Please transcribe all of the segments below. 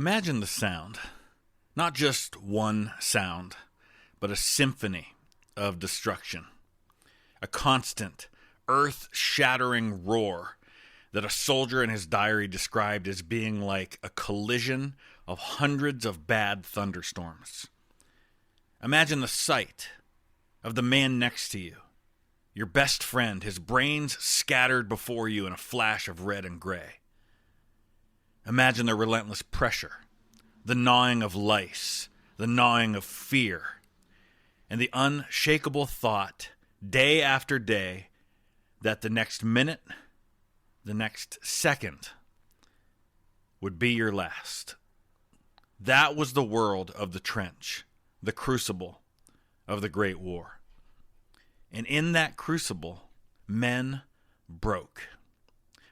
Imagine the sound. Not just one sound, but a symphony of destruction. A constant, earth-shattering roar that a soldier in his diary described as being like a collision of hundreds of bad thunderstorms. Imagine the sight of the man next to you, your best friend, his brains scattered before you in a flash of red and gray. Imagine the relentless pressure, the gnawing of lice, the gnawing of fear, and the unshakable thought, day after day, that the next minute, the next second, would be your last. That was the world of the trench, the crucible of the Great War. And in that crucible, men broke.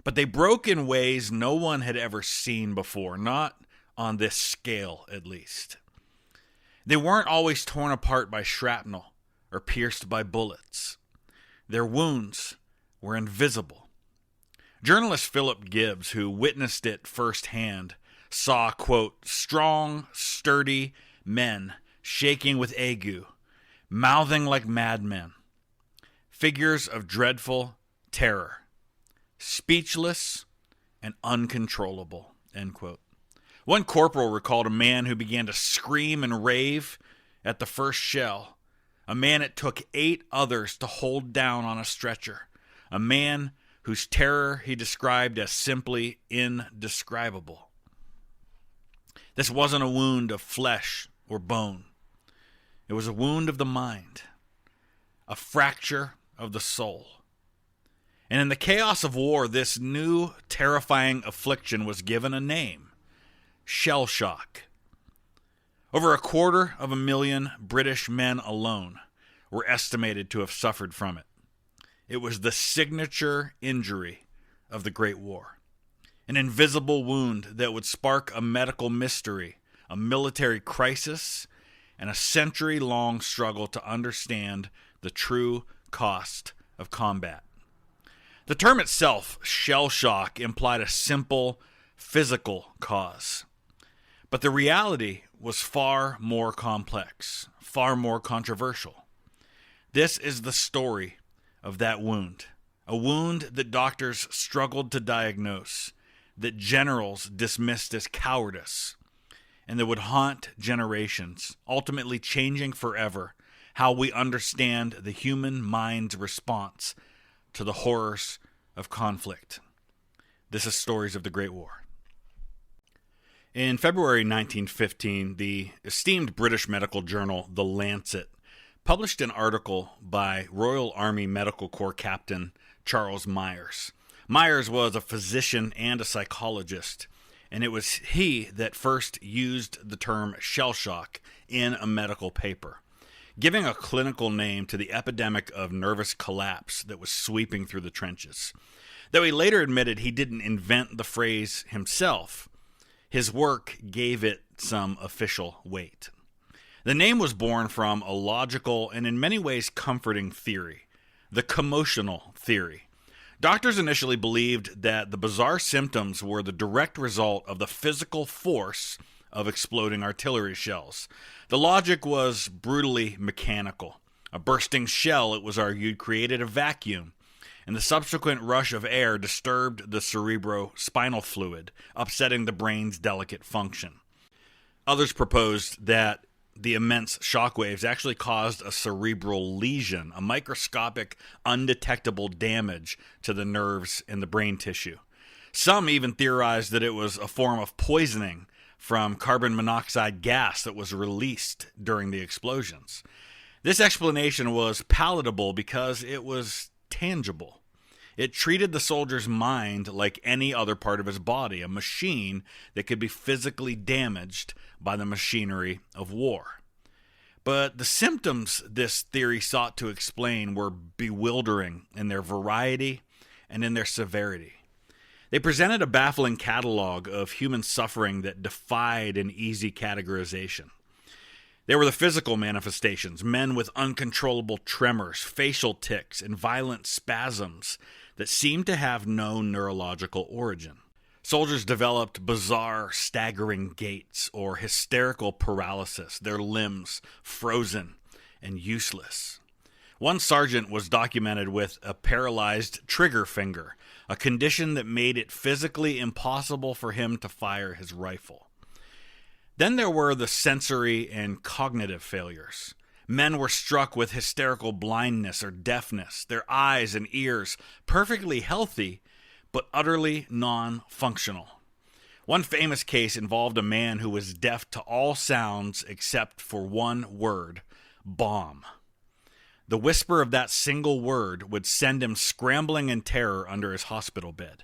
But they broke in ways no one had ever seen before, not on this scale at least. They weren't always torn apart by shrapnel or pierced by bullets. Their wounds were invisible. Journalist Philip Gibbs, who witnessed it firsthand, saw, quote, strong, sturdy men shaking with ague, mouthing like madmen, figures of dreadful terror, speechless and uncontrollable, end quote. One corporal recalled a man who began to scream and rave at the first shell, a man it took 8 others to hold down on a stretcher, a man whose terror he described as simply indescribable. This wasn't a wound of flesh or bone. It was a wound of the mind, a fracture of the soul. And in the chaos of war, this new terrifying affliction was given a name: shell shock. Over 250,000 British men alone were estimated to have suffered from it. It was the signature injury of the Great War. An invisible wound that would spark a medical mystery, a military crisis, and a century-long struggle to understand the true cost of combat. The term itself, shell shock, implied a simple physical cause. But the reality was far more complex, far more controversial. This is the story of that wound, a wound that doctors struggled to diagnose, that generals dismissed as cowardice, and that would haunt generations, ultimately changing forever how we understand the human mind's response to the horrors of conflict. This is Stories of the Great War. In February 1915, the esteemed British medical journal The Lancet published an article by Royal Army Medical Corps Captain Charles Myers. Myers was a physician and a psychologist, and it was he that first used the term shell shock in a medical paper, giving a clinical name to the epidemic of nervous collapse that was sweeping through the trenches. Though he later admitted he didn't invent the phrase himself, his work gave it some official weight. The name was born from a logical and in many ways comforting theory, the commotional theory. Doctors initially believed that the bizarre symptoms were the direct result of the physical force of exploding artillery shells. The logic was brutally mechanical. A bursting shell, it was argued, created a vacuum, and the subsequent rush of air disturbed the cerebrospinal fluid, upsetting the brain's delicate function. Others proposed that the immense shockwaves actually caused a cerebral lesion, a microscopic, undetectable damage to the nerves and the brain tissue. Some even theorized that it was a form of poisoning from carbon monoxide gas that was released during the explosions. This explanation was palatable because it was tangible. It treated the soldier's mind like any other part of his body, a machine that could be physically damaged by the machinery of war. But the symptoms this theory sought to explain were bewildering in their variety and in their severity. They presented a baffling catalog of human suffering that defied an easy categorization. There were the physical manifestations, men with uncontrollable tremors, facial tics, and violent spasms that seemed to have no neurological origin. Soldiers developed bizarre, staggering gaits or hysterical paralysis, their limbs frozen and useless. One sergeant was documented with a paralyzed trigger finger, a condition that made it physically impossible for him to fire his rifle. Then there were the sensory and cognitive failures. Men were struck with hysterical blindness or deafness, their eyes and ears perfectly healthy, but utterly non-functional. One famous case involved a man who was deaf to all sounds except for one word, bomb. The whisper of that single word would send him scrambling in terror under his hospital bed.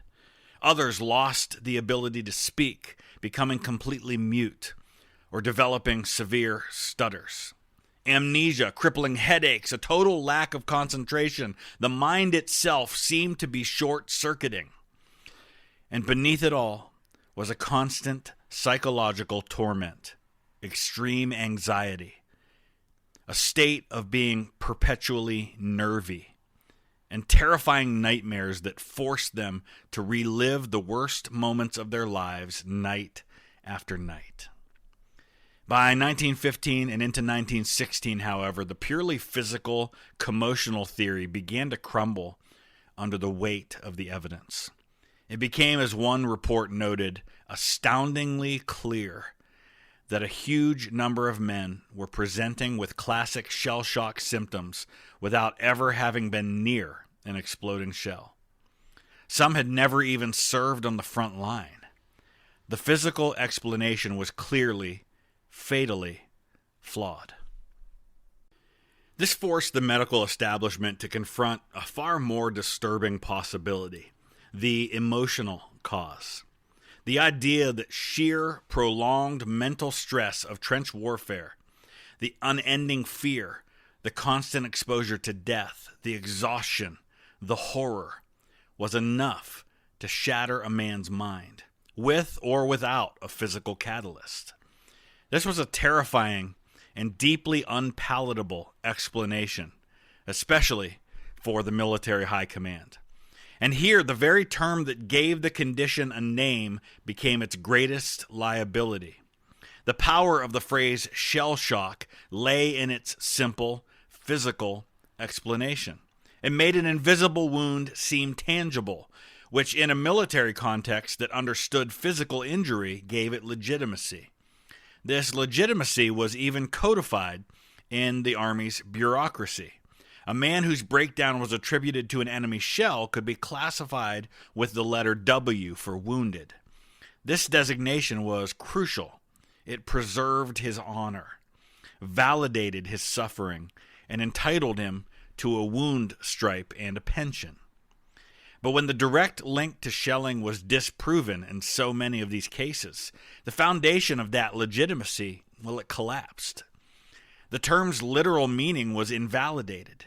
Others lost the ability to speak, becoming completely mute, or developing severe stutters. Amnesia, crippling headaches, a total lack of concentration. The mind itself seemed to be short-circuiting. And beneath it all was a constant psychological torment, extreme anxiety, a state of being perpetually nervy, and terrifying nightmares that forced them to relive the worst moments of their lives night after night. By 1915 and into 1916, however, the purely physical, commotional theory began to crumble under the weight of the evidence. It became, as one report noted, astoundingly clear that a huge number of men were presenting with classic shell shock symptoms without ever having been near an exploding shell. Some had never even served on the front line. The physical explanation was clearly, fatally flawed. This forced the medical establishment to confront a far more disturbing possibility: the emotional cause. The idea that sheer, prolonged mental stress of trench warfare, the unending fear, the constant exposure to death, the exhaustion, the horror, was enough to shatter a man's mind, with or without a physical catalyst. This was a terrifying and deeply unpalatable explanation, especially for the military high command. And here, the very term that gave the condition a name became its greatest liability. The power of the phrase shell shock lay in its simple, physical explanation. It made an invisible wound seem tangible, which in a military context that understood physical injury gave it legitimacy. This legitimacy was even codified in the Army's bureaucracy. A man whose breakdown was attributed to an enemy shell could be classified with the letter W for wounded. This designation was crucial. It preserved his honor, validated his suffering, and entitled him to a wound stripe and a pension. But when the direct link to shelling was disproven in so many of these cases, the foundation of that legitimacy, it collapsed. The term's literal meaning was invalidated,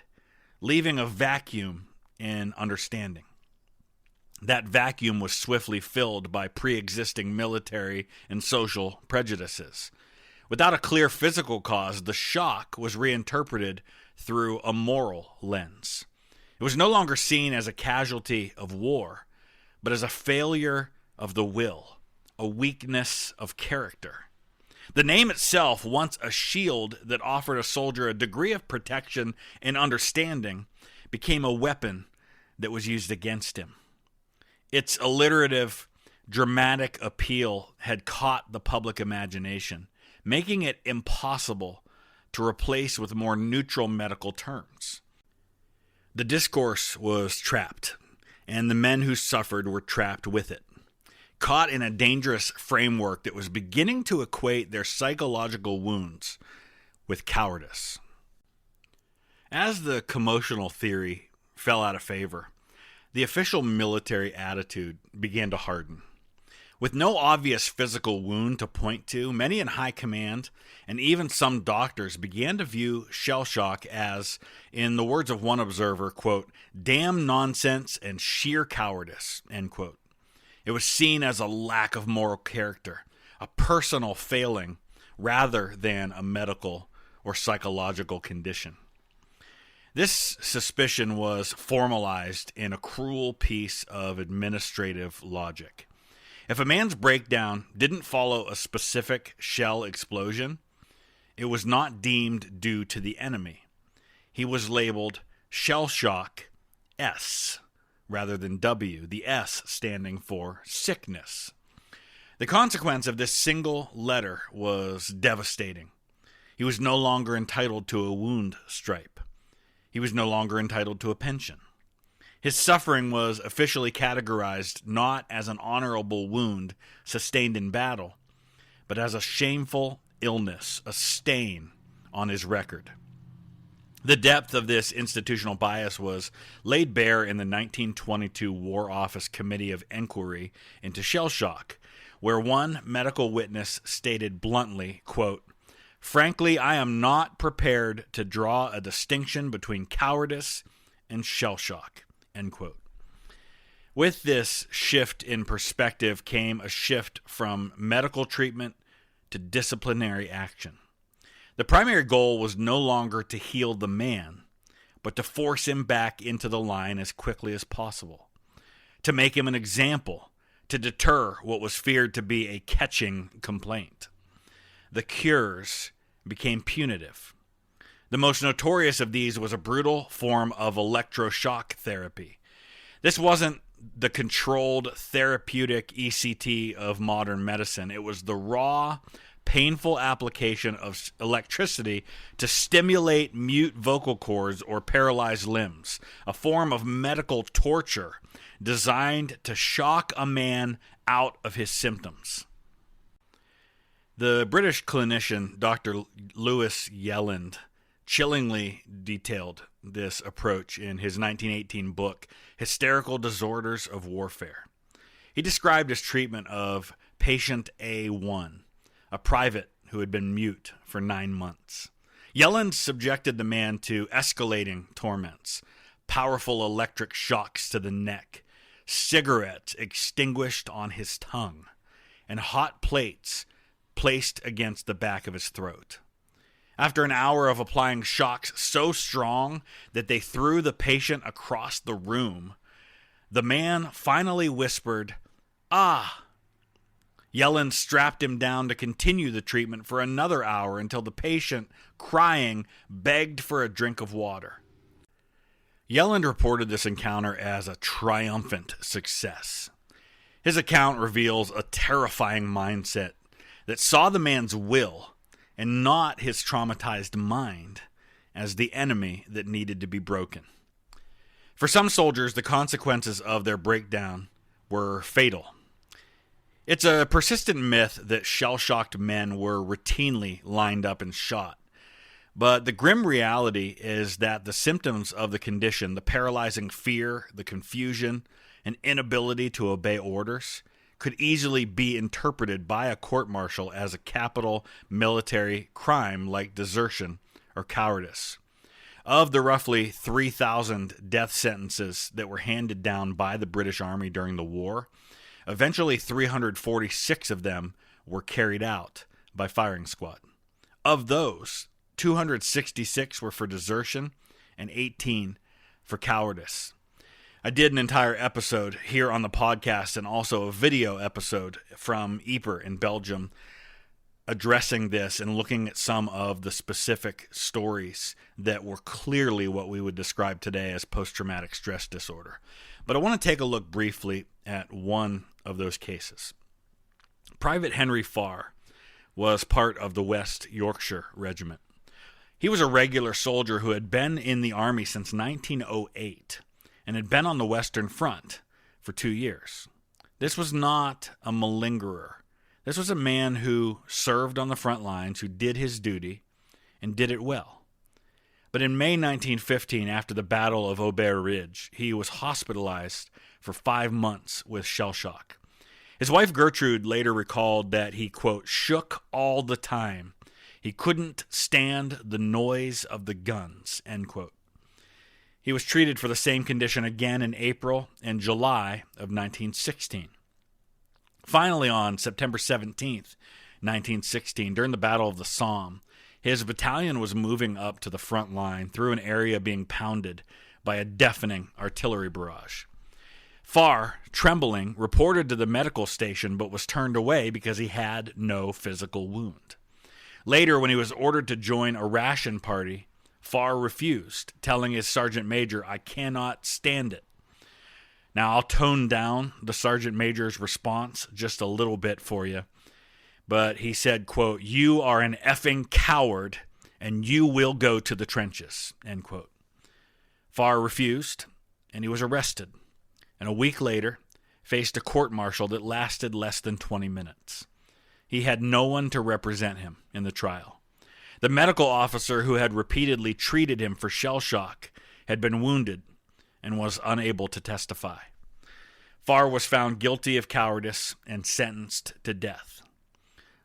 leaving a vacuum in understanding. That vacuum was swiftly filled by pre-existing military and social prejudices. Without a clear physical cause, the shock was reinterpreted through a moral lens. It was no longer seen as a casualty of war, but as a failure of the will, a weakness of character. The name itself, once a shield that offered a soldier a degree of protection and understanding, became a weapon that was used against him. Its alliterative, dramatic appeal had caught the public imagination, making it impossible to replace with more neutral medical terms. The discourse was trapped, and the men who suffered were trapped with it, caught in a dangerous framework that was beginning to equate their psychological wounds with cowardice. As the commotional theory fell out of favor, the official military attitude began to harden. With no obvious physical wound to point to, many in high command and even some doctors began to view shell shock as, in the words of one observer, quote, damn nonsense and sheer cowardice, end quote. It was seen as a lack of moral character, a personal failing, rather than a medical or psychological condition. This suspicion was formalized in a cruel piece of administrative logic. If a man's breakdown didn't follow a specific shell explosion, it was not deemed due to the enemy. He was labeled shell shock S rather than W, the S standing for sickness. The consequence of this single letter was devastating. He was no longer entitled to a wound stripe. He was no longer entitled to a pension. His suffering was officially categorized not as an honorable wound sustained in battle, but as a shameful illness, a stain on his record. The depth of this institutional bias was laid bare in the 1922 War Office Committee of Inquiry into Shell Shock, where one medical witness stated bluntly, quote, "Frankly, I am not prepared to draw a distinction between cowardice and shell shock." End quote. With this shift in perspective came a shift from medical treatment to disciplinary action. The primary goal was no longer to heal the man, but to force him back into the line as quickly as possible, to make him an example, to deter what was feared to be a catching complaint. The cures became punitive. The most notorious of these was a brutal form of electroshock therapy. This wasn't the controlled therapeutic ECT of modern medicine. It was the raw, painful application of electricity to stimulate mute vocal cords or paralyzed limbs, a form of medical torture designed to shock a man out of his symptoms. The British clinician Dr. Louis Yelland chillingly detailed this approach in his 1918 book, Hysterical Disorders of Warfare. He described his treatment of patient A1, a private who had been mute for 9 months. Yelland subjected the man to escalating torments, powerful electric shocks to the neck, cigarettes extinguished on his tongue, and hot plates placed against the back of his throat. After an hour of applying shocks so strong that they threw the patient across the room, the man finally whispered, "Ah!" Yelland strapped him down to continue the treatment for another hour until the patient, crying, begged for a drink of water. Yelland reported this encounter as a triumphant success. His account reveals a terrifying mindset that saw the man's will and not his traumatized mind as the enemy that needed to be broken. For some soldiers, the consequences of their breakdown were fatal. It's a persistent myth that shell-shocked men were routinely lined up and shot. But the grim reality is that the symptoms of the condition, the paralyzing fear, the confusion, and inability to obey orders, could easily be interpreted by a court-martial as a capital military crime like desertion or cowardice. Of the roughly 3,000 death sentences that were handed down by the British Army during the war, eventually 346 of them were carried out by firing squad. Of those, 266 were for desertion and 18 for cowardice. I did an entire episode here on the podcast and also a video episode from Ypres in Belgium addressing this and looking at some of the specific stories that were clearly what we would describe today as post-traumatic stress disorder. But I want to take a look briefly at one of those cases. Private Harry Farr was part of the West Yorkshire Regiment. He was a regular soldier who had been in the Army since 1908 and had been on the Western Front for 2 years. This was not a malingerer. This was a man who served on the front lines, who did his duty, and did it well. But in May 1915, after the Battle of Aubert Ridge, he was hospitalized for 5 months with shell shock. His wife Gertrude later recalled that he, quote, shook all the time. He couldn't stand the noise of the guns, end quote. He was treated for the same condition again in April and July of 1916. Finally, on September 17th, 1916, during the Battle of the Somme, his battalion was moving up to the front line through an area being pounded by a deafening artillery barrage. Farr, trembling, reported to the medical station but was turned away because he had no physical wound. Later, when he was ordered to join a ration party, Farr refused, telling his sergeant major, "I cannot stand it." Now, I'll tone down the sergeant major's response just a little bit for you. But he said, quote, "You are an effing coward, and you will go to the trenches," end quote. Farr refused, and he was arrested, and a week later faced a court-martial that lasted less than 20 minutes. He had no one to represent him in the trial. The medical officer who had repeatedly treated him for shell shock had been wounded and was unable to testify. Farr was found guilty of cowardice and sentenced to death.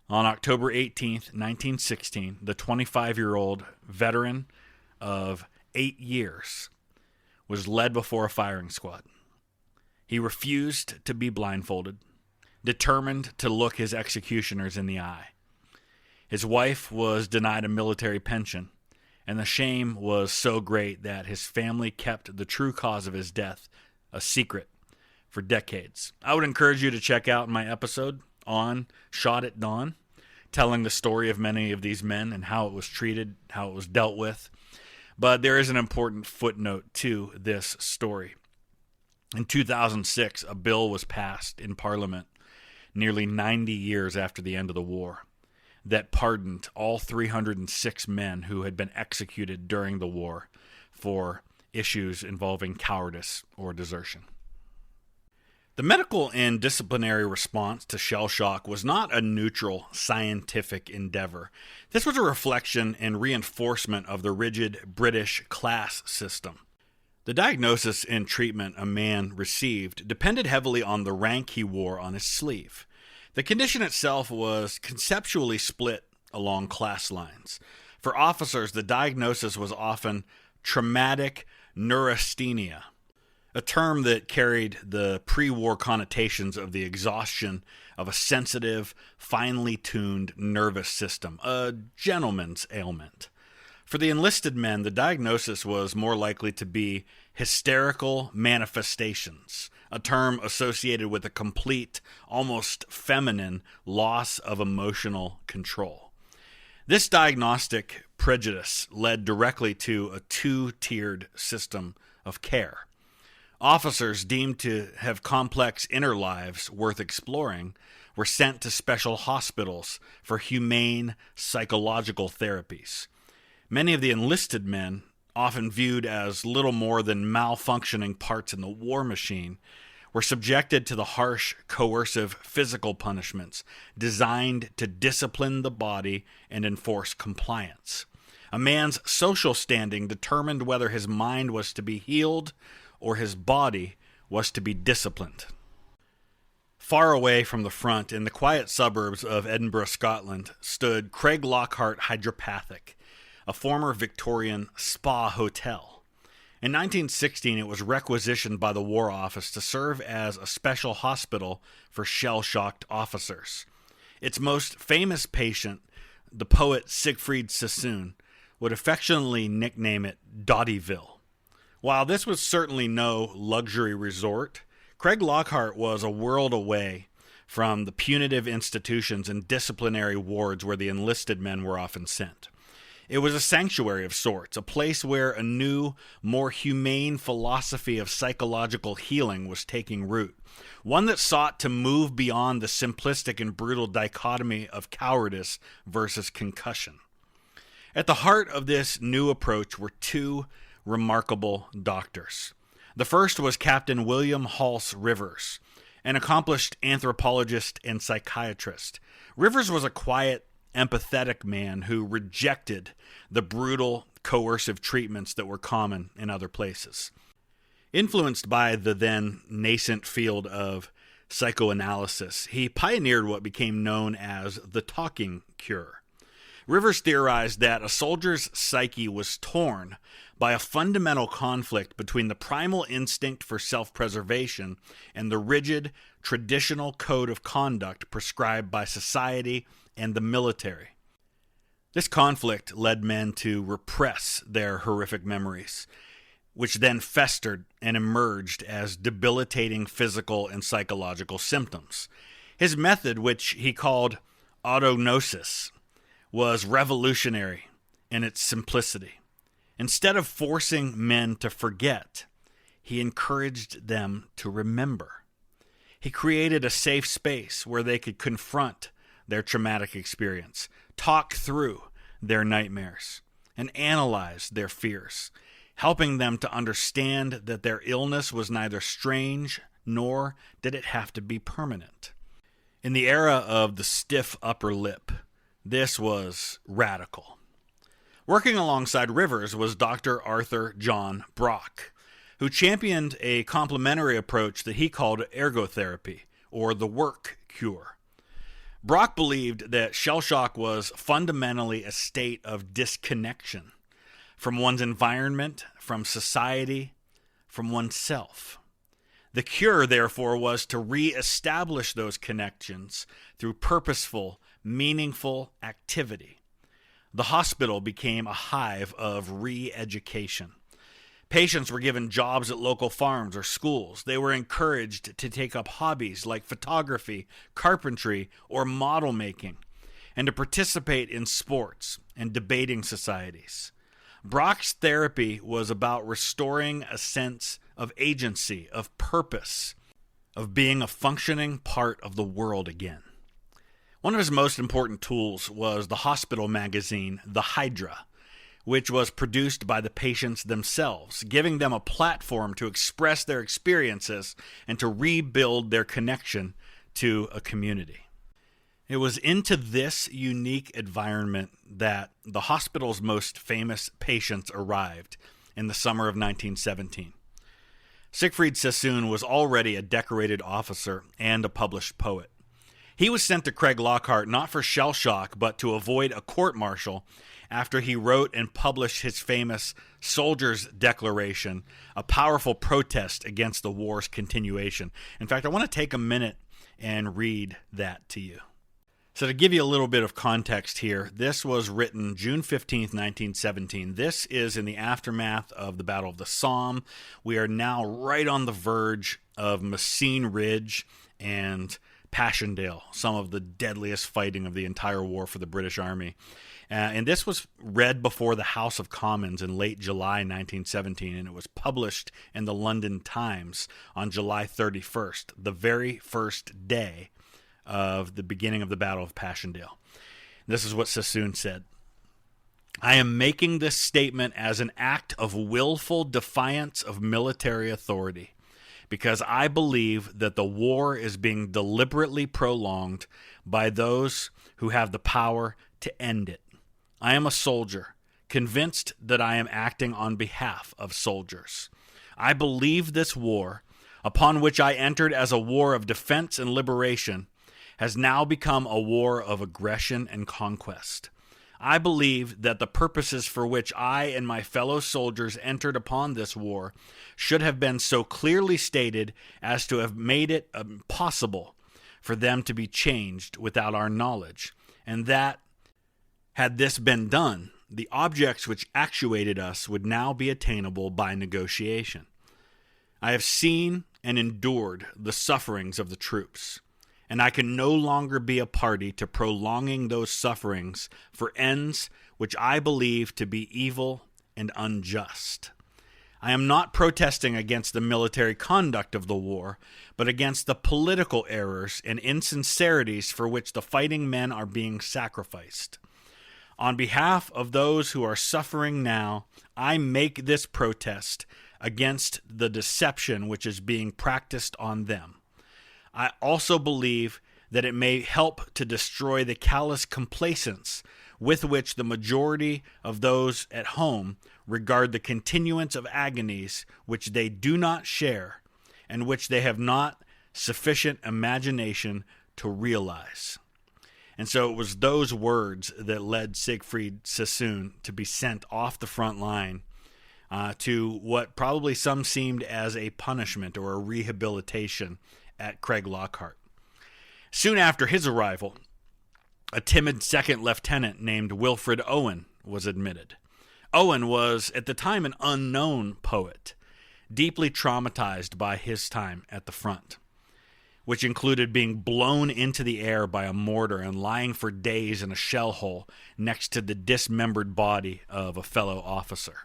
On October 18th, 1916, the 25-year-old veteran of 8 years was led before a firing squad. He refused to be blindfolded, determined to look his executioners in the eye. His wife was denied a military pension, and the shame was so great that his family kept the true cause of his death a secret for decades. I would encourage you to check out my episode on Shot at Dawn, telling the story of many of these men and how it was treated, how it was dealt with. But there is an important footnote to this story. In 2006, a bill was passed in Parliament nearly 90 years after the end of the war that pardoned all 306 men who had been executed during the war for issues involving cowardice or desertion. The medical and disciplinary response to shell shock was not a neutral scientific endeavor. This was a reflection and reinforcement of the rigid British class system. The diagnosis and treatment a man received depended heavily on the rank he wore on his sleeve. The condition itself was conceptually split along class lines. For officers, the diagnosis was often traumatic neurasthenia, a term that carried the pre-war connotations of the exhaustion of a sensitive, finely tuned nervous system, a gentleman's ailment. For the enlisted men, the diagnosis was more likely to be hysterical manifestations, a term associated with a complete, almost feminine loss of emotional control. This diagnostic prejudice led directly to a two-tiered system of care. Officers deemed to have complex inner lives worth exploring were sent to special hospitals for humane psychological therapies. Many of the enlisted men, often viewed as little more than malfunctioning parts in the war machine, were subjected to the harsh, coercive physical punishments designed to discipline the body and enforce compliance. A man's social standing determined whether his mind was to be healed or his body was to be disciplined. Far away from the front, in the quiet suburbs of Edinburgh, Scotland, stood Craiglockhart Hydropathic, a former Victorian spa hotel. In 1916, it was requisitioned by the War Office to serve as a special hospital for shell-shocked officers. Its most famous patient, the poet Siegfried Sassoon, would affectionately nickname it Dottyville. While this was certainly no luxury resort, Craiglockhart was a world away from the punitive institutions and disciplinary wards where the enlisted men were often sent. It was a sanctuary of sorts, a place where a new, more humane philosophy of psychological healing was taking root, one that sought to move beyond the simplistic and brutal dichotomy of cowardice versus concussion. At the heart of this new approach were two remarkable doctors. The first was Captain William Halse Rivers, an accomplished anthropologist and psychiatrist. Rivers was a quiet, empathetic man who rejected the brutal, coercive treatments that were common in other places. Influenced by the then nascent field of psychoanalysis, he pioneered what became known as the talking cure. Rivers theorized that a soldier's psyche was torn by a fundamental conflict between the primal instinct for self-preservation and the rigid, traditional code of conduct prescribed by society and the military. This conflict led men to repress their horrific memories, which then festered and emerged as debilitating physical and psychological symptoms. His method, which he called autognosis, was revolutionary in its simplicity. Instead of forcing men to forget, he encouraged them to remember. He created a safe space where they could confront their traumatic experience, talk through their nightmares, and analyze their fears, helping them to understand that their illness was neither strange nor did it have to be permanent. In the era of the stiff upper lip, this was radical. Working alongside Rivers was Dr. Arthur John Brock, who championed a complementary approach that he called ergotherapy, or the work cure. Brock believed that shell shock was fundamentally a state of disconnection from one's environment, from society, from oneself. The cure, therefore, was to re-establish those connections through purposeful, meaningful activity. The hospital became a hive of re-education. Patients were given jobs at local farms or schools. They were encouraged to take up hobbies like photography, carpentry, or model making, and to participate in sports and debating societies. Brock's therapy was about restoring a sense of agency, of purpose, of being a functioning part of the world again. One of his most important tools was the hospital magazine, The Hydra, which was produced by the patients themselves, giving them a platform to express their experiences and to rebuild their connection to a community. It was into this unique environment that the hospital's most famous patients arrived in the summer of 1917. Siegfried Sassoon was already a decorated officer and a published poet. He was sent to Craiglockhart not for shell shock, but to avoid a court-martial after he wrote and published his famous Soldier's Declaration, a powerful protest against the war's continuation. In fact, I want to take a minute and read that to you. So to give you a little bit of context here, this was written June 15th, 1917. This is in the aftermath of the Battle of the Somme. We are now right on the verge of Messines Ridge and Passchendaele, some of the deadliest fighting of the entire war for the British Army. And this was read before the House of Commons in late July 1917, and it was published in the London Times on July 31st, the very first day of the beginning of the Battle of Passchendaele. This is what Sassoon said. I am making this statement as an act of willful defiance of military authority, because I believe that the war is being deliberately prolonged by those who have the power to end it. I am a soldier, convinced that I am acting on behalf of soldiers. I believe this war, upon which I entered as a war of defense and liberation, has now become a war of aggression and conquest. I believe that the purposes for which I and my fellow soldiers entered upon this war should have been so clearly stated as to have made it impossible for them to be changed without our knowledge, and that, had this been done, the objects which actuated us would now be attainable by negotiation. I have seen and endured the sufferings of the troops, and I can no longer be a party to prolonging those sufferings for ends which I believe to be evil and unjust. I am not protesting against the military conduct of the war, but against the political errors and insincerities for which the fighting men are being sacrificed. On behalf of those who are suffering now, I make this protest against the deception which is being practiced on them. I also believe that it may help to destroy the callous complacence with which the majority of those at home regard the continuance of agonies which they do not share and which they have not sufficient imagination to realize. And so it was those words that led Siegfried Sassoon to be sent off the front line to what probably some seemed as a punishment or a rehabilitation at Craiglockhart. Soon after his arrival, a timid second lieutenant named Wilfred Owen was admitted. Owen was, at the time, an unknown poet, deeply traumatized by his time at the front, which included being blown into the air by a mortar and lying for days in a shell hole next to the dismembered body of a fellow officer.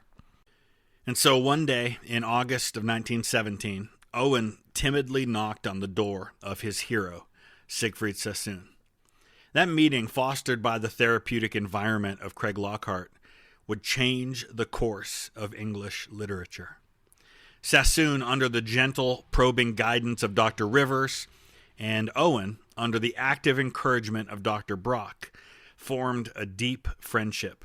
And so one day in August of 1917, Owen timidly knocked on the door of his hero, Siegfried Sassoon. That meeting, fostered by the therapeutic environment of Craiglockhart, would change the course of English literature. Sassoon, under the gentle, probing guidance of Dr. Rivers, and Owen, under the active encouragement of Dr. Brock, formed a deep friendship.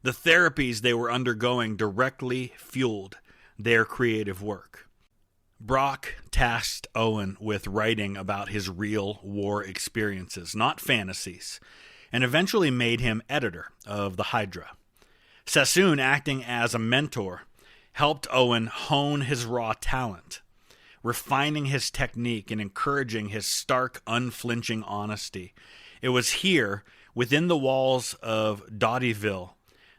The therapies they were undergoing directly fueled their creative work. Brock tasked Owen with writing about his real war experiences, not fantasies, and eventually made him editor of the Hydra. Sassoon, acting as a mentor, helped Owen hone his raw talent, refining his technique and encouraging his stark, unflinching honesty. It was here, within the walls of Dottyville,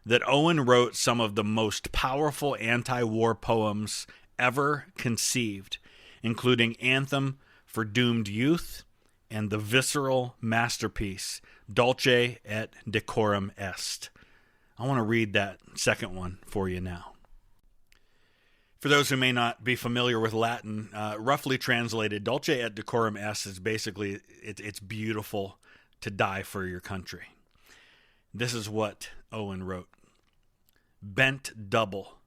that Owen wrote some of the most powerful anti-war poems ever conceived, including Anthem for Doomed Youth and the visceral masterpiece Dulce et Decorum Est. I want to read that second one for you now. For those who may not be familiar with Latin, roughly translated, Dulce et Decorum Est is basically, it's beautiful to die for your country. This is what Owen wrote. Bent double,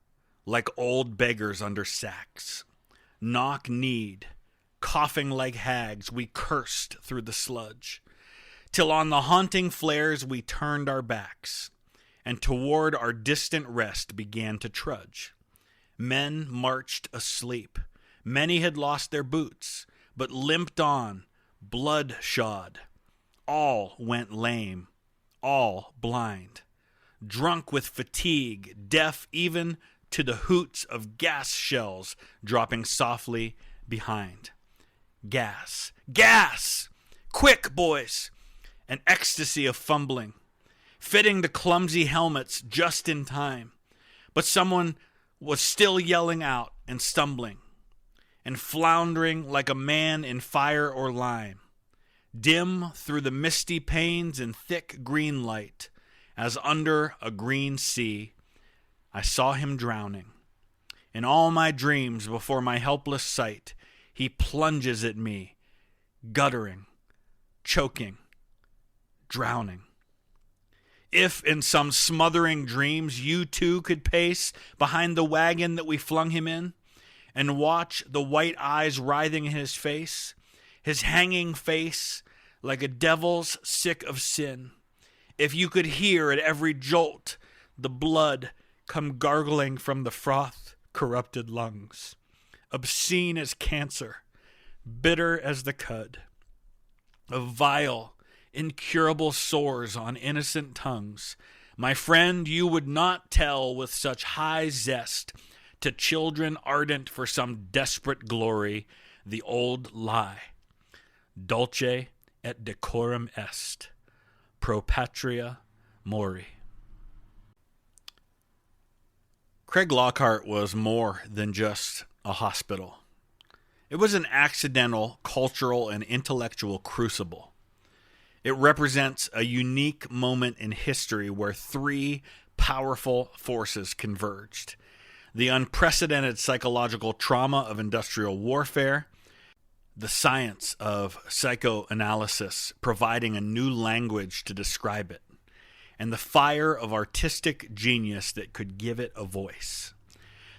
like old beggars under sacks, knock-kneed, coughing like hags, we cursed through the sludge, till on the haunting flares we turned our backs, and toward our distant rest began to trudge. Men marched asleep. Many had lost their boots, but limped on, blood-shod. All went lame, all blind, drunk with fatigue, deaf even to the hoots of gas shells dropping softly behind. Gas! Gas! Quick, boys! An ecstasy of fumbling, fitting the clumsy helmets just in time. But someone was still yelling out and stumbling, and floundering like a man in fire or lime, dim through the misty panes in thick green light, as under a green sea, I saw him drowning. In all my dreams before my helpless sight, he plunges at me, guttering, choking, drowning. If in some smothering dreams you too could pace behind the wagon that we flung him in, and watch the white eyes writhing in his face, his hanging face like a devil's sick of sin, if you could hear at every jolt the blood come gargling from the froth-corrupted lungs, obscene as cancer, bitter as the cud, of vile, incurable sores on innocent tongues, my friend, you would not tell with such high zest to children ardent for some desperate glory the old lie, dulce et decorum est, pro patria mori. Craiglockhart was more than just a hospital. It was an accidental, cultural, and intellectual crucible. It represents a unique moment in history where three powerful forces converged. The unprecedented psychological trauma of industrial warfare, the science of psychoanalysis providing a new language to describe it, and the fire of artistic genius that could give it a voice.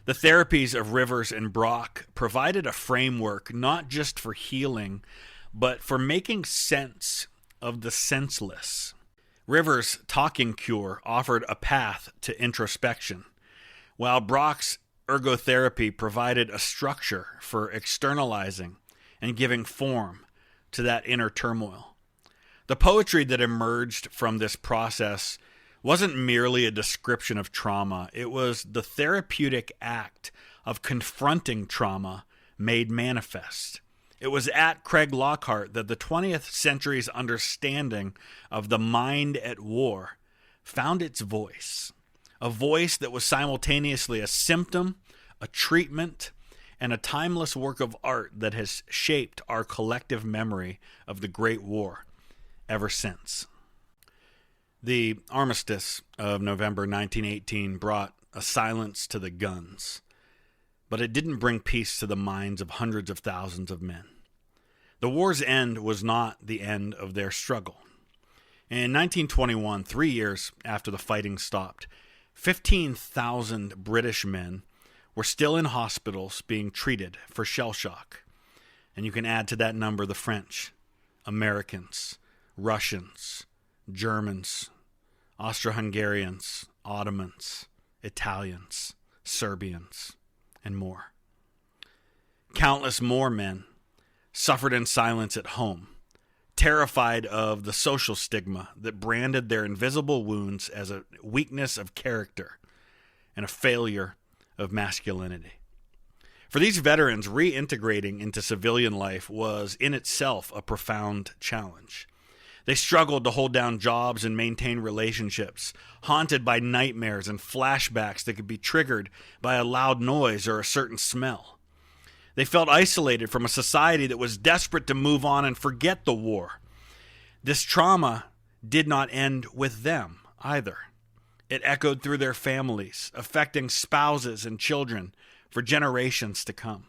The therapies of Rivers and Brock provided a framework not just for healing, but for making sense of the senseless. Rivers' talking cure offered a path to introspection, while Brock's ergotherapy provided a structure for externalizing and giving form to that inner turmoil. The poetry that emerged from this process wasn't merely a description of trauma. It was the therapeutic act of confronting trauma made manifest. It was at Craiglockhart that the 20th century's understanding of the mind at war found its voice. a voice that was simultaneously a symptom, a treatment, and a timeless work of art that has shaped our collective memory of the Great War ever since. The armistice of November 1918 brought a silence to the guns, but it didn't bring peace to the minds of hundreds of thousands of men. The war's end was not the end of their struggle. In 1921, 3 years after the fighting stopped, 15,000 British men were still in hospitals being treated for shell shock. And you can add to that number the French, Americans, Russians, Germans, Austro-Hungarians, Ottomans, Italians, Serbians, and more. Countless more men suffered in silence at home, terrified of the social stigma that branded their invisible wounds as a weakness of character and a failure of masculinity. For these veterans, reintegrating into civilian life was in itself a profound challenge. They struggled to hold down jobs and maintain relationships, haunted by nightmares and flashbacks that could be triggered by a loud noise or a certain smell. They felt isolated from a society that was desperate to move on and forget the war. This trauma did not end with them either. It echoed through their families, affecting spouses and children for generations to come.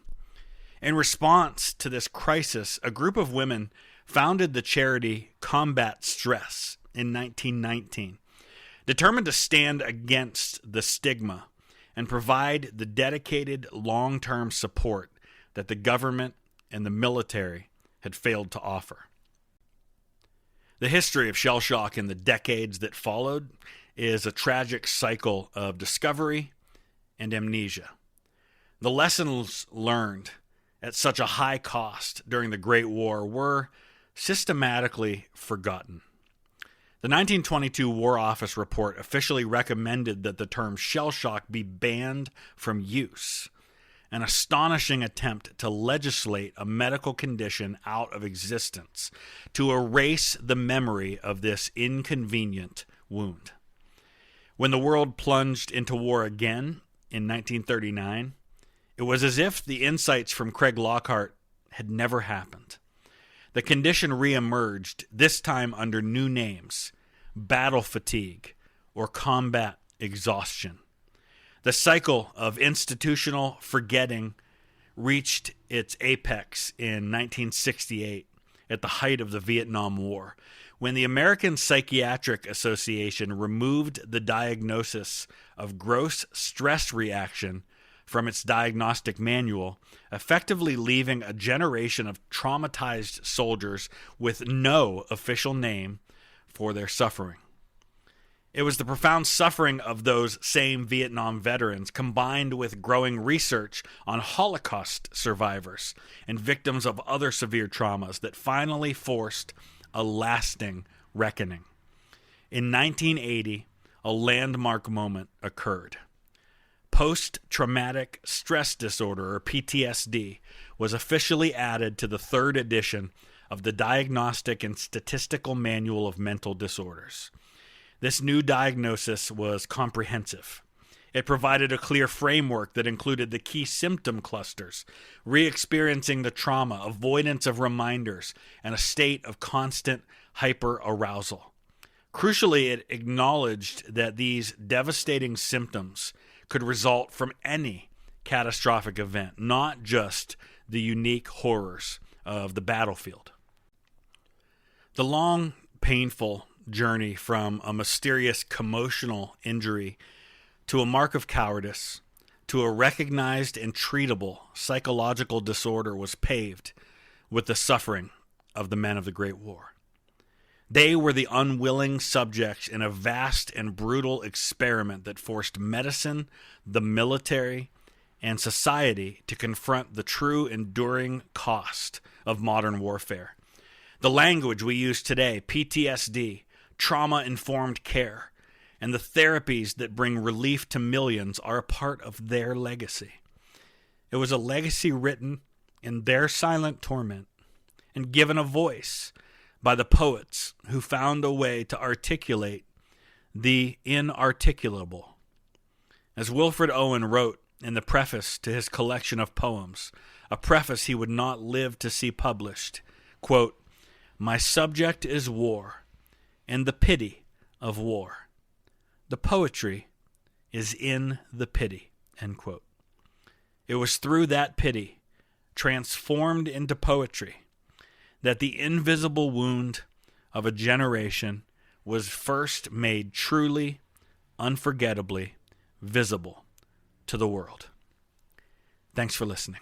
In response to this crisis, a group of women founded the charity Combat Stress in 1919, determined to stand against the stigma and provide the dedicated long-term support that the government and the military had failed to offer. The history of shell shock in the decades that followed is a tragic cycle of discovery and amnesia. The lessons learned at such a high cost during the Great War were systematically forgotten. The 1922 War Office report officially recommended that the term shell shock be banned from use, an astonishing attempt to legislate a medical condition out of existence, to erase the memory of this inconvenient wound. When the world plunged into war again in 1939, it was as if the insights from Craiglockhart had never happened. The condition reemerged, this time under new names: battle fatigue or combat exhaustion. The cycle of institutional forgetting reached its apex in 1968 at the height of the Vietnam War, when the American Psychiatric Association removed the diagnosis of gross stress reaction from its diagnostic manual, effectively leaving a generation of traumatized soldiers with no official name for their suffering. It was the profound suffering of those same Vietnam veterans, combined with growing research on Holocaust survivors and victims of other severe traumas, that finally forced a lasting reckoning. In 1980, a landmark moment occurred. Post-traumatic stress disorder, or PTSD, was officially added to the third edition of the Diagnostic and Statistical Manual of Mental Disorders. This new diagnosis was comprehensive. It provided a clear framework that included the key symptom clusters: re-experiencing the trauma, avoidance of reminders, and a state of constant hyper-arousal. Crucially, it acknowledged that these devastating symptoms could result from any catastrophic event, not just the unique horrors of the battlefield. The long, painful journey from a mysterious commotional injury to a mark of cowardice to a recognized and treatable psychological disorder was paved with the suffering of the men of the Great War. They were the unwilling subjects in a vast and brutal experiment that forced medicine, the military, and society to confront the true enduring cost of modern warfare. The language we use today, PTSD, trauma-informed care, and the therapies that bring relief to millions are a part of their legacy. It was a legacy written in their silent torment and given a voice by the poets who found a way to articulate the inarticulable As Wilfred Owen wrote in the preface to his collection of poems, a preface he would not live to see published, quote, "My subject is war, and the pity of war. The poetry is in the pity," end quote. It was through that pity, transformed into poetry, that the invisible wound of a generation was first made truly, unforgettably visible to the world. Thanks for listening.